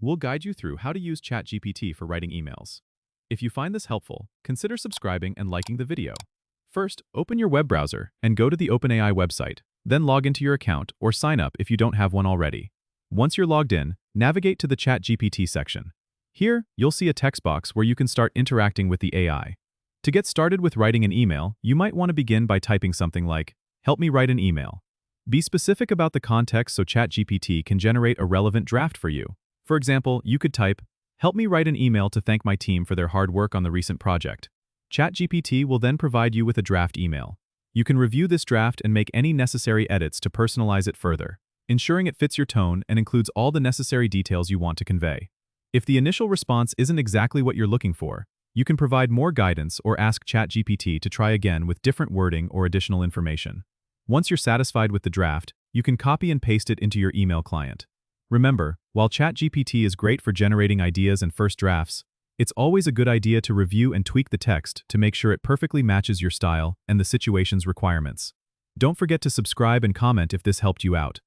We'll guide you through how to use ChatGPT for writing emails. If you find this helpful, consider subscribing and liking the video. First, open your web browser and go to the OpenAI website, then log into your account or sign up if you don't have one already. Once you're logged in, navigate to the ChatGPT section. Here, you'll see a text box where you can start interacting with the AI. To get started with writing an email, you might want to begin by typing something like, "Help me write an email." Be specific about the context so ChatGPT can generate a relevant draft for you. For example, you could type, "Help me write an email to thank my team for their hard work on the recent project." ChatGPT will then provide you with a draft email. You can review this draft and make any necessary edits to personalize it further, ensuring it fits your tone and includes all the necessary details you want to convey. If the initial response isn't exactly what you're looking for, you can provide more guidance or ask ChatGPT to try again with different wording or additional information. Once you're satisfied with the draft, you can copy and paste it into your email client. Remember, while ChatGPT is great for generating ideas and first drafts, it's always a good idea to review and tweak the text to make sure it perfectly matches your style and the situation's requirements. Don't forget to subscribe and comment if this helped you out.